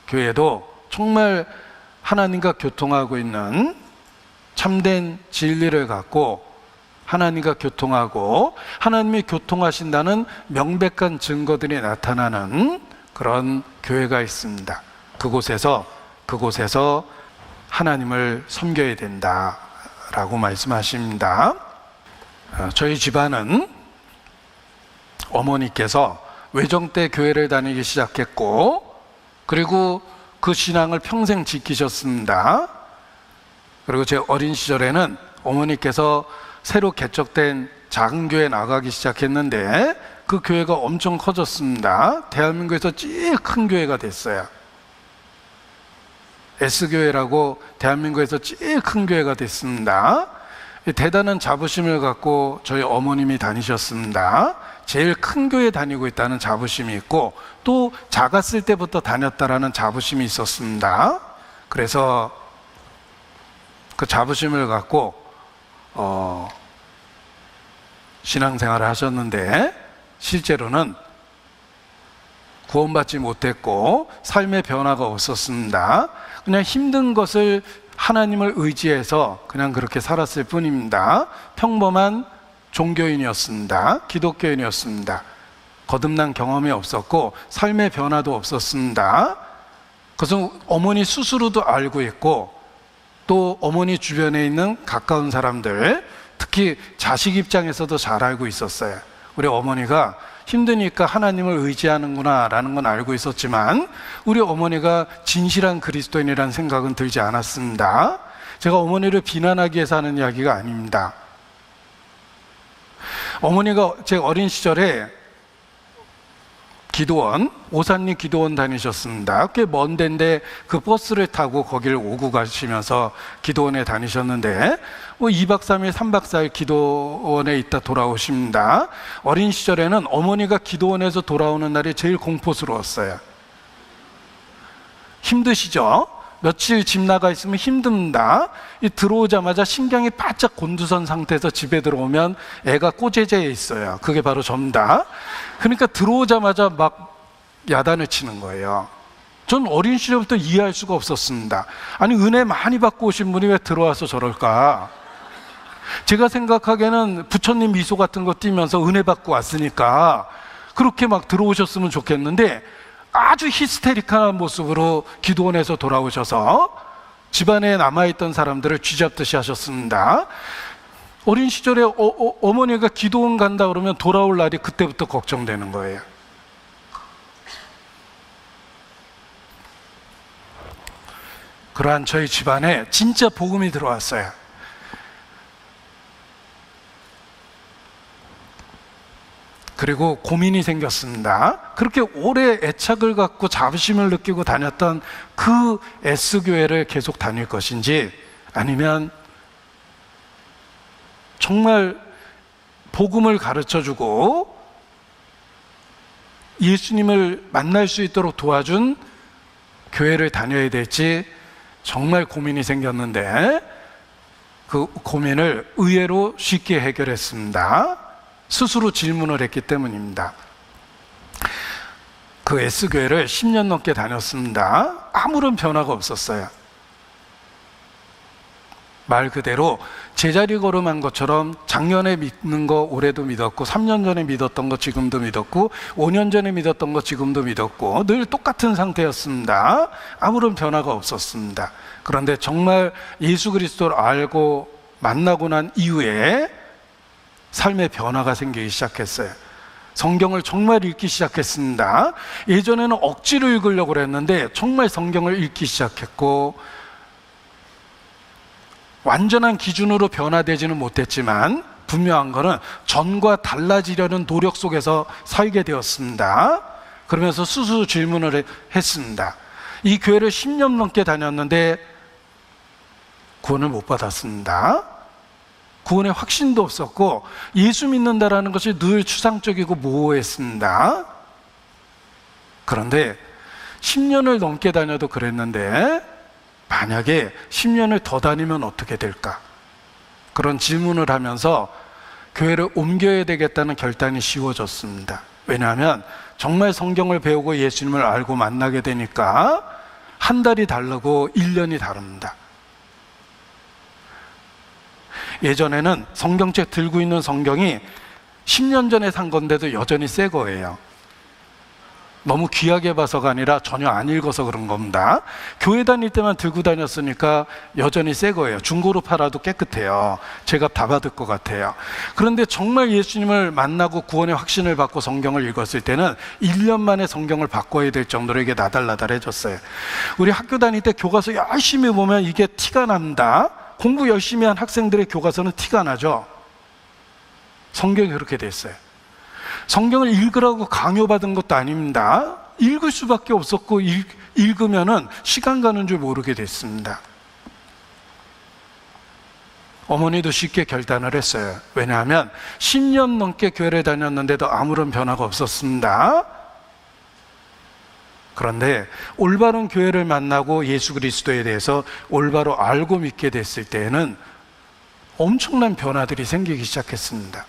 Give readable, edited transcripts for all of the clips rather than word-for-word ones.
교회도 정말 하나님과 교통하고 있는 참된 진리를 갖고 하나님과 교통하고 하나님이 교통하신다는 명백한 증거들이 나타나는 그런 교회가 있습니다. 그곳에서 하나님을 섬겨야 된다라고 말씀하십니다. 저희 집안은 어머니께서 외정 때 교회를 다니기 시작했고, 그리고 그 신앙을 평생 지키셨습니다. 그리고 제 어린 시절에는 어머니께서 새로 개척된 작은 교회에 나가기 시작했는데 그 교회가 엄청 커졌습니다. 대한민국에서 제일 큰 교회가 됐어요. S교회라고 대한민국에서 제일 큰 교회가 됐습니다. 대단한 자부심을 갖고 저희 어머님이 다니셨습니다. 제일 큰 교회 다니고 있다는 자부심이 있고, 또 작았을 때부터 다녔다라는 자부심이 있었습니다. 그래서 그 자부심을 갖고 신앙생활을 하셨는데 실제로는 구원받지 못했고 삶의 변화가 없었습니다. 그냥 힘든 것을 하나님을 의지해서 그냥 그렇게 살았을 뿐입니다. 평범한 종교인이었습니다. 기독교인이었습니다. 거듭난 경험이 없었고 삶의 변화도 없었습니다. 그래서 어머니 스스로도 알고 있고, 또 어머니 주변에 있는 가까운 사람들, 특히 자식 입장에서도 잘 알고 있었어요. 우리 어머니가 힘드니까 하나님을 의지하는구나 라는 건 알고 있었지만 우리 어머니가 진실한 그리스도인이라는 생각은 들지 않았습니다. 제가 어머니를 비난하기 위해서 하는 이야기가 아닙니다. 어머니가 제 어린 시절에 기도원, 오산리 기도원 다니셨습니다. 꽤 먼 데인데 그 버스를 타고 거기를 오고 가시면서 기도원에 다니셨는데 2박 3일, 3박 4일 기도원에 있다 돌아오십니다. 어린 시절에는 어머니가 기도원에서 돌아오는 날이 제일 공포스러웠어요. 힘드시죠? 며칠 집 나가 있으면 힘듭니다. 들어오자마자 신경이 바짝 곤두선 상태에서 집에 들어오면 애가 꼬재재에 있어요. 그게 바로 접니다. 그러니까 들어오자마자 막 야단을 치는 거예요. 전 어린 시절부터 이해할 수가 없었습니다. 아니, 은혜 많이 받고 오신 분이 왜 들어와서 저럴까? 제가 생각하기에는 부처님 미소 같은 거 띄면서 은혜 받고 왔으니까 그렇게 막 들어오셨으면 좋겠는데 아주 히스테릭한 모습으로 기도원에서 돌아오셔서 집안에 남아있던 사람들을 쥐잡듯이 하셨습니다. 어린 시절에 어머니가 기도원 간다 그러면 돌아올 날이 그때부터 걱정되는 거예요. 그러한 저희 집안에 진짜 복음이 들어왔어요. 그리고 고민이 생겼습니다. 그렇게 오래 애착을 갖고 자부심을 느끼고 다녔던 그 S교회를 계속 다닐 것인지, 아니면 정말 복음을 가르쳐주고 예수님을 만날 수 있도록 도와준 교회를 다녀야 될지 정말 고민이 생겼는데, 그 고민을 의외로 쉽게 해결했습니다. 스스로 질문을 했기 때문입니다. 그 S교회를 10년 넘게 다녔습니다. 아무런 변화가 없었어요. 말 그대로 제자리 걸음한 것처럼 작년에 믿는 거 올해도 믿었고, 3년 전에 믿었던 거 지금도 믿었고, 5년 전에 믿었던 거 지금도 믿었고, 늘 똑같은 상태였습니다. 아무런 변화가 없었습니다. 그런데 정말 예수 그리스도를 알고 만나고 난 이후에 삶의 변화가 생기기 시작했어요. 성경을 정말 읽기 시작했습니다. 예전에는 억지로 읽으려고 그랬는데 정말 성경을 읽기 시작했고, 완전한 기준으로 변화되지는 못했지만 분명한 것은 전과 달라지려는 노력 속에서 살게 되었습니다. 그러면서 스스로 질문을 했습니다. 이 교회를 10년 넘게 다녔는데 구원을 못 받았습니다. 구원의 확신도 없었고 예수 믿는다라는 것이 늘 추상적이고 모호했습니다. 그런데 10년을 넘게 다녀도 그랬는데 만약에 10년을 더 다니면 어떻게 될까? 그런 질문을 하면서 교회를 옮겨야 되겠다는 결단이 쉬워졌습니다. 왜냐하면 정말 성경을 배우고 예수님을 알고 만나게 되니까 한 달이 다르고 1년이 다릅니다. 예전에는 성경책 들고 있는 성경이 10년 전에 산 건데도 여전히 새 거예요. 너무 귀하게 봐서가 아니라 전혀 안 읽어서 그런 겁니다. 교회 다닐 때만 들고 다녔으니까 여전히 새 거예요. 중고로 팔아도 깨끗해요. 제값 다 받을 것 같아요. 그런데 정말 예수님을 만나고 구원의 확신을 받고 성경을 읽었을 때는 1년 만에 성경을 바꿔야 될 정도로 이게 나달나달해졌어요. 우리 학교 다닐 때 교과서 열심히 보면 이게 티가 납니다. 공부 열심히 한 학생들의 교과서는 티가 나죠. 성경이 그렇게 됐어요. 성경을 읽으라고 강요받은 것도 아닙니다. 읽을 수밖에 없었고 읽으면은 시간 가는 줄 모르게 됐습니다. 어머니도 쉽게 결단을 했어요. 왜냐하면 10년 넘게 교회를 다녔는데도 아무런 변화가 없었습니다. 그런데 올바른 교회를 만나고 예수 그리스도에 대해서 올바로 알고 믿게 됐을 때에는 엄청난 변화들이 생기기 시작했습니다.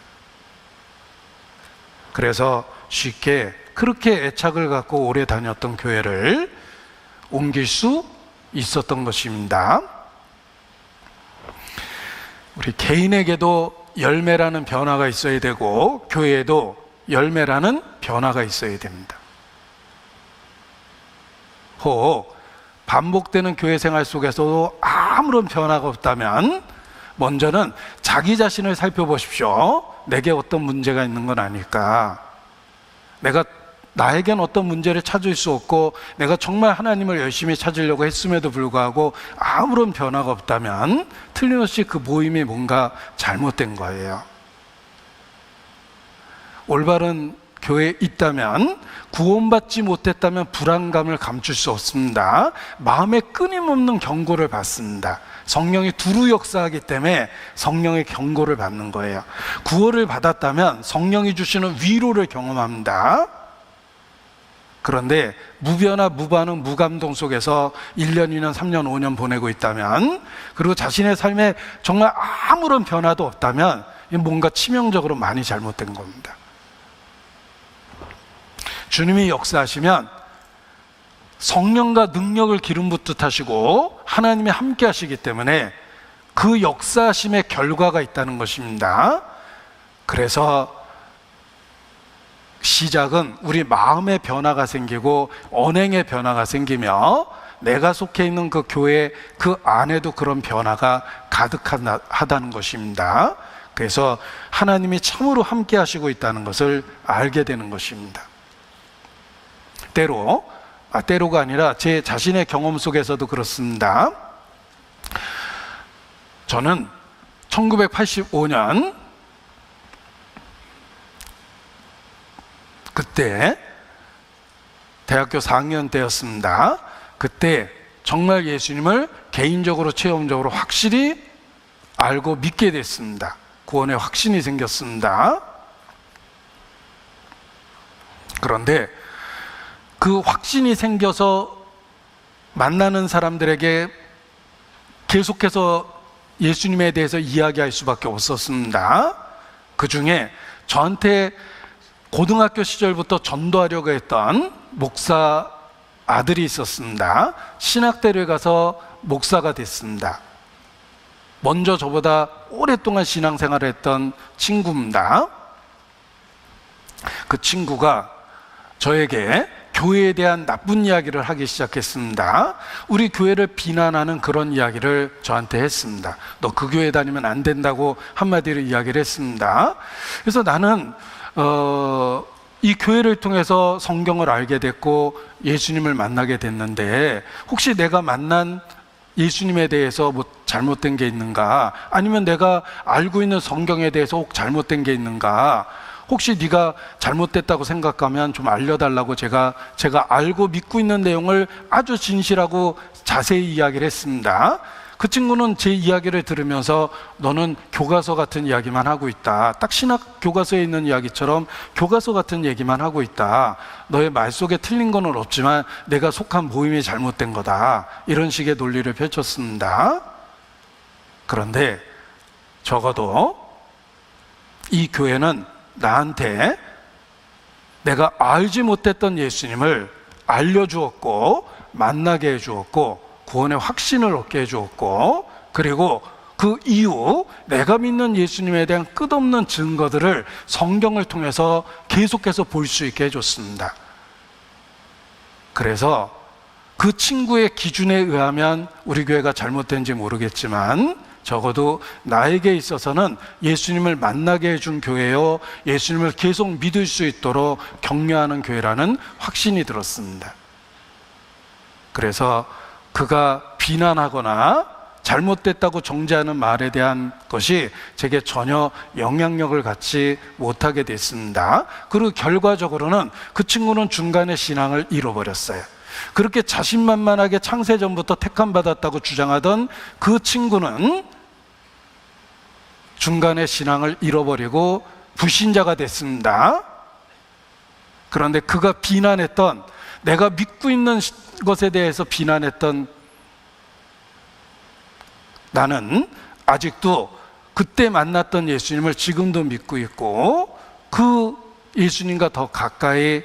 그래서 쉽게 그렇게 애착을 갖고 오래 다녔던 교회를 옮길 수 있었던 것입니다. 우리 개인에게도 열매라는 변화가 있어야 되고 교회에도 열매라는 변화가 있어야 됩니다. 혹 반복되는 교회 생활 속에서도 아무런 변화가 없다면 먼저는 자기 자신을 살펴보십시오. 내게 어떤 문제가 있는 건 아닐까? 나에겐 어떤 문제를 찾을 수 없고 내가 정말 하나님을 열심히 찾으려고 했음에도 불구하고 아무런 변화가 없다면 틀림없이 그 모임이 뭔가 잘못된 거예요. 올바른 교회에 있다면, 구원받지 못했다면 불안감을 감출 수 없습니다. 마음에 끊임없는 경고를 받습니다. 성령이 두루 역사하기 때문에 성령의 경고를 받는 거예요. 구원을 받았다면 성령이 주시는 위로를 경험합니다. 그런데 무변화, 무반응, 무감동 속에서 1년, 2년, 3년, 5년 보내고 있다면, 그리고 자신의 삶에 정말 아무런 변화도 없다면 뭔가 치명적으로 많이 잘못된 겁니다. 주님이 역사하시면 성령과 능력을 기름 붓듯 하시고 하나님이 함께 하시기 때문에 그 역사하심의 결과가 있다는 것입니다. 그래서 시작은 우리 마음의 변화가 생기고 언행의 변화가 생기며 내가 속해 있는 그 교회 그 안에도 그런 변화가 가득하다는 것입니다. 그래서 하나님이 참으로 함께 하시고 있다는 것을 알게 되는 것입니다. 때로가 아니라 제 자신의 경험 속에서도 그렇습니다. 저는 1985년 그때 대학교 4학년 때였습니다. 그때 정말 예수님을 개인적으로 체험적으로 확실히 알고 믿게 됐습니다. 구원의 확신이 생겼습니다. 그런데 그 확신이 생겨서 만나는 사람들에게 계속해서 예수님에 대해서 이야기할 수밖에 없었습니다. 그 중에 저한테 고등학교 시절부터 전도하려고 했던 목사 아들이 있었습니다. 신학대를 가서 목사가 됐습니다. 먼저 저보다 오랫동안 신앙생활을 했던 친구입니다. 그 친구가 저에게 교회에 대한 나쁜 이야기를 하기 시작했습니다. 우리 교회를 비난하는 그런 이야기를 저한테 했습니다. 너 그 교회 다니면 안 된다고 한마디로 이야기를 했습니다. 그래서 나는 이 교회를 통해서 성경을 알게 됐고 예수님을 만나게 됐는데 혹시 내가 만난 예수님에 대해서 뭐 잘못된 게 있는가? 아니면 내가 알고 있는 성경에 대해서 혹 잘못된 게 있는가? 혹시 네가 잘못됐다고 생각하면 좀 알려달라고 제가 알고 믿고 있는 내용을 아주 진실하고 자세히 이야기를 했습니다. 그 친구는 제 이야기를 들으면서 너는 교과서 같은 이야기만 하고 있다. 딱 신학 교과서에 있는 이야기처럼 교과서 같은 얘기만 하고 있다. 너의 말 속에 틀린 건 없지만 내가 속한 모임이 잘못된 거다. 이런 식의 논리를 펼쳤습니다. 그런데 적어도 이 교회는 나한테 내가 알지 못했던 예수님을 알려주었고 만나게 해주었고 구원의 확신을 얻게 해주었고, 그리고 그 이후 내가 믿는 예수님에 대한 끝없는 증거들을 성경을 통해서 계속해서 볼 수 있게 해줬습니다. 그래서 그 친구의 기준에 의하면 우리 교회가 잘못된지 모르겠지만 적어도 나에게 있어서는 예수님을 만나게 해준 교회요, 예수님을 계속 믿을 수 있도록 격려하는 교회라는 확신이 들었습니다. 그래서 그가 비난하거나 잘못됐다고 정죄하는 말에 대한 것이 제게 전혀 영향력을 갖지 못하게 됐습니다. 그리고 결과적으로는 그 친구는 중간에 신앙을 잃어버렸어요. 그렇게 자신만만하게 창세전부터 택함받았다고 주장하던 그 친구는 중간에 신앙을 잃어버리고 불신자가 됐습니다. 그런데 그가 비난했던, 내가 믿고 있는 것에 대해서 비난했던 나는 아직도 그때 만났던 예수님을 지금도 믿고 있고, 그 예수님과 더 가까이,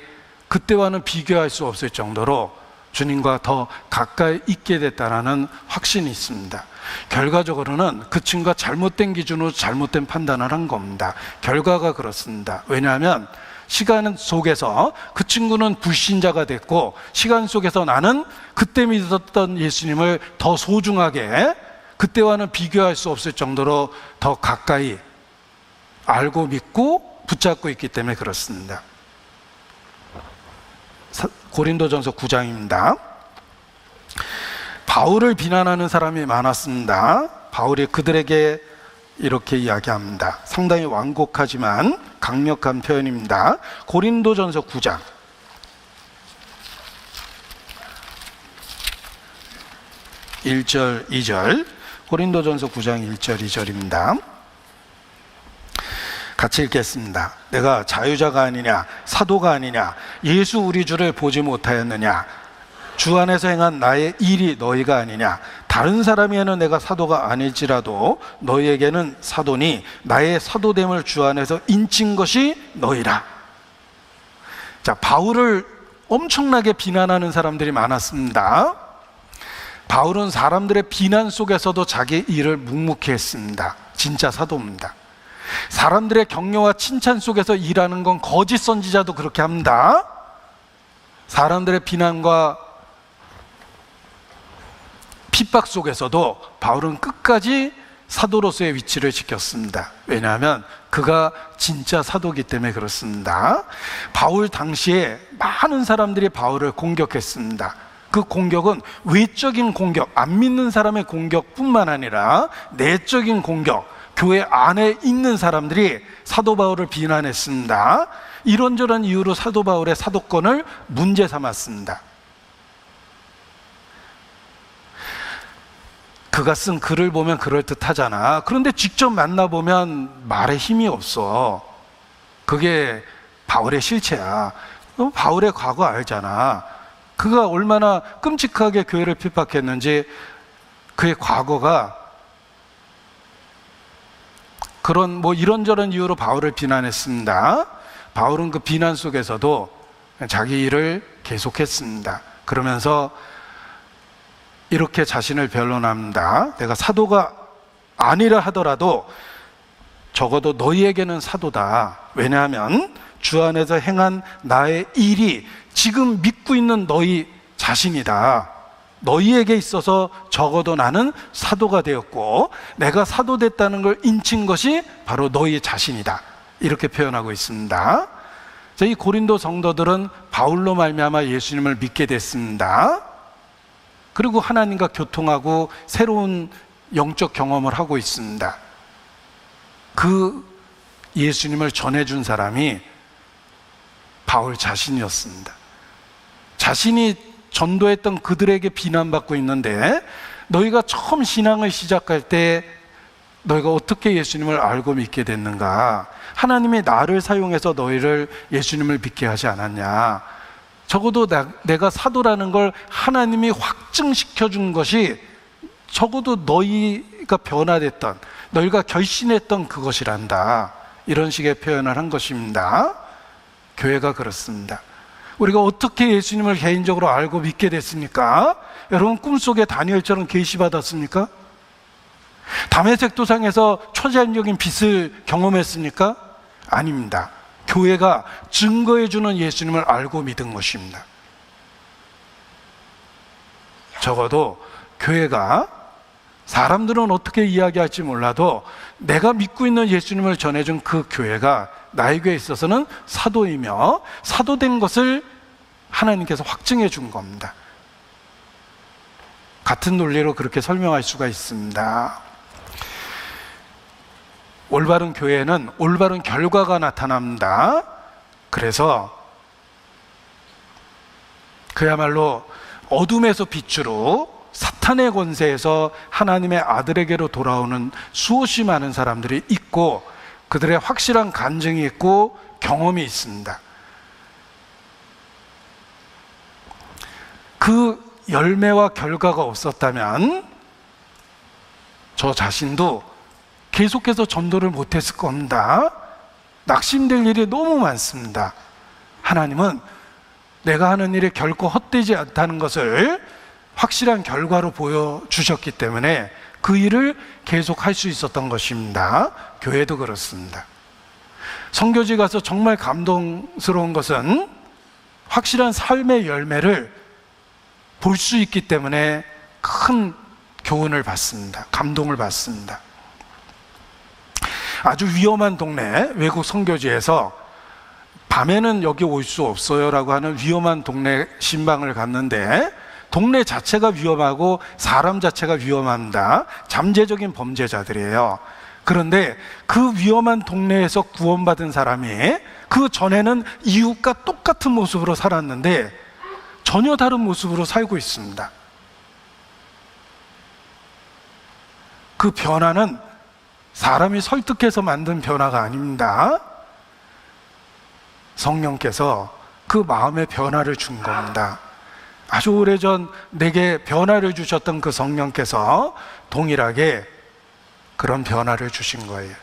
그때와는 비교할 수 없을 정도로 주님과 더 가까이 있게 됐다는 확신이 있습니다. 결과적으로는 그 친구가 잘못된 기준으로 잘못된 판단을 한 겁니다. 결과가 그렇습니다. 왜냐하면 시간 속에서 그 친구는 불신자가 됐고, 시간 속에서 나는 그때 믿었던 예수님을 더 소중하게, 그때와는 비교할 수 없을 정도로 더 가까이 알고 믿고 붙잡고 있기 때문에 그렇습니다. 고린도전서 9장입니다. 바울을 비난하는 사람이 많았습니다. 바울이 그들에게 이렇게 이야기합니다. 상당히 완곡하지만 강력한 표현입니다. 고린도전서 9장 1절 2절, 고린도전서 9장 1절 2절입니다. 같이 읽겠습니다. 내가 자유자가 아니냐, 사도가 아니냐, 예수 우리 주를 보지 못하였느냐, 주 안에서 행한 나의 일이 너희가 아니냐, 다른 사람에게는 내가 사도가 아닐지라도 너희에게는 사도니 나의 사도됨을 주 안에서 인친 것이 너희라. 자, 바울을 엄청나게 비난하는 사람들이 많았습니다. 바울은 사람들의 비난 속에서도 자기 일을 묵묵히 했습니다. 진짜 사도입니다. 사람들의 격려와 칭찬 속에서 일하는 건 거짓 선지자도 그렇게 합니다. 사람들의 비난과 핍박 속에서도 바울은 끝까지 사도로서의 위치를 지켰습니다. 왜냐하면 그가 진짜 사도이기 때문에 그렇습니다. 바울 당시에 많은 사람들이 바울을 공격했습니다. 그 공격은 외적인 공격, 안 믿는 사람의 공격뿐만 아니라 내적인 공격, 교회 안에 있는 사람들이 사도 바울을 비난했습니다. 이런저런 이유로 사도 바울의 사도권을 문제 삼았습니다. 그가 쓴 글을 보면 그럴듯하잖아. 그런데 직접 만나보면 말에 힘이 없어. 그게 바울의 실체야. 바울의 과거 알잖아. 그가 얼마나 끔찍하게 교회를 핍박했는지, 그의 과거가 그런 이런저런 이유로 바울을 비난했습니다. 바울은 그 비난 속에서도 자기 일을 계속했습니다. 그러면서 이렇게 자신을 변론합니다. 내가 사도가 아니라 하더라도 적어도 너희에게는 사도다. 왜냐하면 주 안에서 행한 나의 일이 지금 믿고 있는 너희 자신이다. 너희에게 있어서 적어도 나는 사도가 되었고, 내가 사도 됐다는 걸 인친 것이 바로 너희 자신이다. 이렇게 표현하고 있습니다. 이 고린도 성도들은 바울로 말미암아 예수님을 믿게 됐습니다. 그리고 하나님과 교통하고 새로운 영적 경험을 하고 있습니다. 그 예수님을 전해준 사람이 바울 자신이었습니다. 자신이 전도했던 그들에게 비난받고 있는데, 너희가 처음 신앙을 시작할 때 너희가 어떻게 예수님을 알고 믿게 됐는가? 하나님이 나를 사용해서 너희를 예수님을 믿게 하지 않았냐? 적어도 내가 사도라는 걸 하나님이 확증시켜 준 것이 적어도 너희가 변화됐던, 너희가 결신했던 그것이란다. 이런 식의 표현을 한 것입니다. 교회가 그렇습니다. 우리가 어떻게 예수님을 개인적으로 알고 믿게 됐습니까? 여러분 꿈속에 다니엘처럼 계시받았습니까? 다메섹 도상에서 초자연적인 빛을 경험했습니까? 아닙니다. 교회가 증거해주는 예수님을 알고 믿은 것입니다. 적어도 교회가 사람들은 어떻게 이야기할지 몰라도 내가 믿고 있는 예수님을 전해준 그 교회가 나에게 있어서는 사도이며 사도된 것을 하나님께서 확증해 준 겁니다. 같은 논리로 그렇게 설명할 수가 있습니다. 올바른 교회는 올바른 결과가 나타납니다. 그래서 그야말로 어둠에서 빛으로 사탄의 권세에서 하나님의 아들에게로 돌아오는 수없이 많은 사람들이 있고 그들의 확실한 간증이 있고 경험이 있습니다. 그 열매와 결과가 없었다면 저 자신도 계속해서 전도를 못했을 겁니다. 낙심될 일이 너무 많습니다. 하나님은 내가 하는 일이 결코 헛되지 않다는 것을 확실한 결과로 보여주셨기 때문에 그 일을 계속 할 수 있었던 것입니다. 교회도 그렇습니다. 선교지 가서 정말 감동스러운 것은 확실한 삶의 열매를 볼 수 있기 때문에 큰 교훈을 받습니다. 감동을 받습니다. 아주 위험한 동네 외국 선교지에서 밤에는 여기 올 수 없어요 라고 하는 위험한 동네 신방을 갔는데 동네 자체가 위험하고 사람 자체가 위험합니다. 잠재적인 범죄자들이에요. 그런데 그 위험한 동네에서 구원받은 사람이 그 전에는 이웃과 똑같은 모습으로 살았는데 전혀 다른 모습으로 살고 있습니다. 그 변화는 사람이 설득해서 만든 변화가 아닙니다. 성령께서 그 마음의 변화를 준 겁니다. 아주 오래전 내게 변화를 주셨던 그 성령께서 동일하게 그런 변화를 주신 거예요.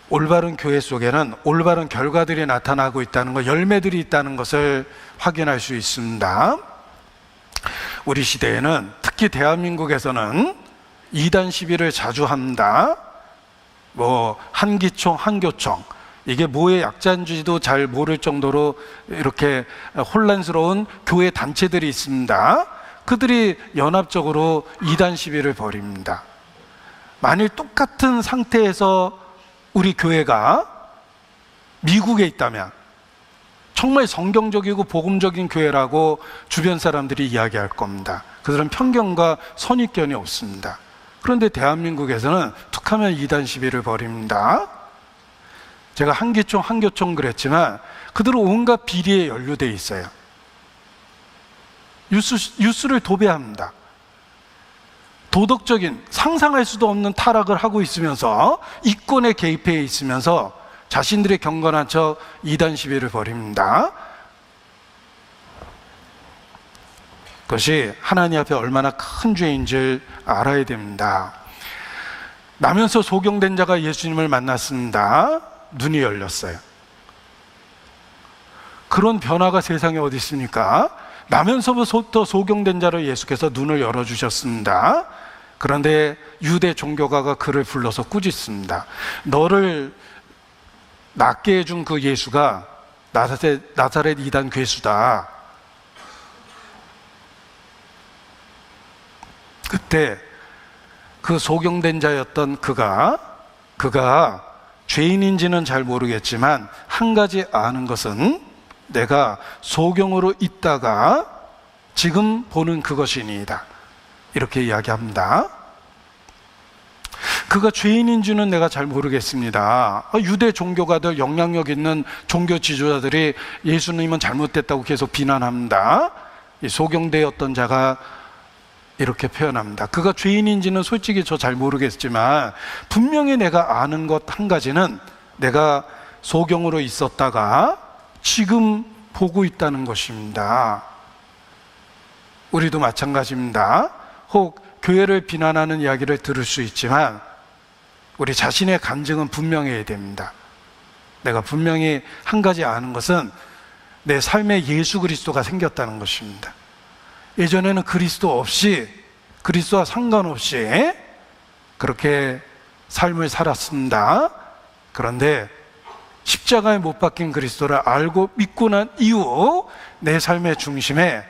올바른 교회 속에는 올바른 결과들이 나타나고 있다는 것, 열매들이 있다는 것을 확인할 수 있습니다. 우리 시대에는 특히 대한민국에서는 이단 시비를 자주 합니다. 한기총, 한교총, 이게 뭐의 약자인지도 잘 모를 정도로 이렇게 혼란스러운 교회 단체들이 있습니다. 그들이 연합적으로 이단 시비를 벌입니다. 만일 똑같은 상태에서 우리 교회가 미국에 있다면 정말 성경적이고 복음적인 교회라고 주변 사람들이 이야기할 겁니다. 그들은 편견과 선입견이 없습니다. 그런데 대한민국에서는 툭하면 이단 시비를 벌입니다. 제가 한기총, 한교총 그랬지만 그들은 온갖 비리에 연루되어 있어요. 뉴스를 도배합니다. 도덕적인 상상할 수도 없는 타락을 하고 있으면서 이권에 개입해 있으면서 자신들의 경건한 척 이단 시비를 벌입니다. 그것이 하나님 앞에 얼마나 큰 죄인 줄 알아야 됩니다. 나면서 소경된 자가 예수님을 만났습니다. 눈이 열렸어요. 그런 변화가 세상에 어디 있습니까? 나면서부터 소경된 자를 예수께서 눈을 열어주셨습니다. 그런데 유대 종교가가 그를 불러서 꾸짖습니다. 너를 낫게 해준 그 예수가 나사렛 이단 괴수다. 그때 그 소경된 자였던 그가 죄인인지는 잘 모르겠지만 한 가지 아는 것은 내가 소경으로 있다가 지금 보는 그것이니이다. 이렇게 이야기합니다. 그가 죄인인지는 내가 잘 모르겠습니다. 유대 종교가들, 영향력 있는 종교 지도자들이 예수님은 잘못됐다고 계속 비난합니다. 이 소경되었던 자가 이렇게 표현합니다. 그가 죄인인지는 솔직히 저 잘 모르겠지만 분명히 내가 아는 것 한 가지는 내가 소경으로 있었다가 지금 보고 있다는 것입니다. 우리도 마찬가지입니다. 혹 교회를 비난하는 이야기를 들을 수 있지만 우리 자신의 간증은 분명해야 됩니다. 내가 분명히 한 가지 아는 것은 내 삶에 예수 그리스도가 생겼다는 것입니다. 예전에는 그리스도 없이, 그리스도와 상관없이 그렇게 삶을 살았습니다. 그런데 십자가에 못 박힌 그리스도를 알고 믿고 난 이후 내 삶의 중심에,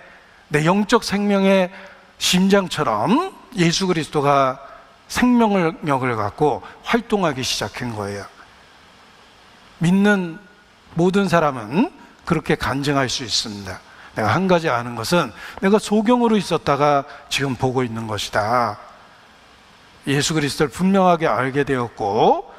내 영적 생명의 심장처럼 예수 그리스도가 생명력을 갖고 활동하기 시작한 거예요. 믿는 모든 사람은 그렇게 간증할 수 있습니다. 내가 한 가지 아는 것은 내가 소경으로 있었다가 지금 보고 있는 것이다. 예수 그리스도를 분명하게 알게 되었고,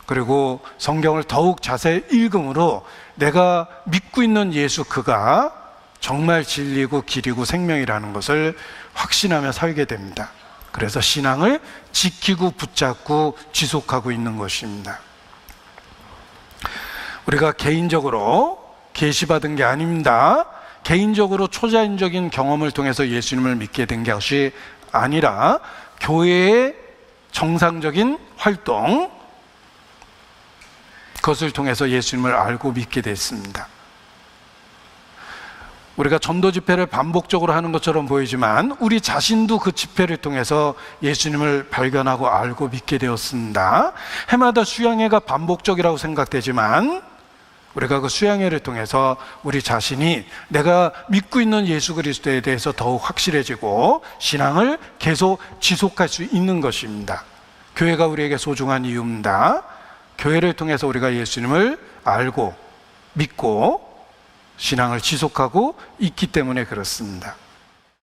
그리고 성경을 더욱 자세히 읽음으로 내가 믿고 있는 예수, 그가 정말 진리고 길이고 생명이라는 것을 확신하며 살게 됩니다. 그래서 신앙을 지키고 붙잡고 지속하고 있는 것입니다. 우리가 개인적으로 계시받은 게 아닙니다. 개인적으로 초자연적인 경험을 통해서 예수님을 믿게 된 것이 아니라 교회의 정상적인 활동, 그것을 통해서 예수님을 알고 믿게 됐습니다. 우리가 전도 집회를 반복적으로 하는 것처럼 보이지만 우리 자신도 그 집회를 통해서 예수님을 발견하고 알고 믿게 되었습니다. 해마다 수양회가 반복적이라고 생각되지만 우리가 그 수양회를 통해서 우리 자신이 내가 믿고 있는 예수 그리스도에 대해서 더욱 확실해지고 신앙을 계속 지속할 수 있는 것입니다. 교회가 우리에게 소중한 이유입니다. 교회를 통해서 우리가 예수님을 알고 믿고 신앙을 지속하고 있기 때문에 그렇습니다.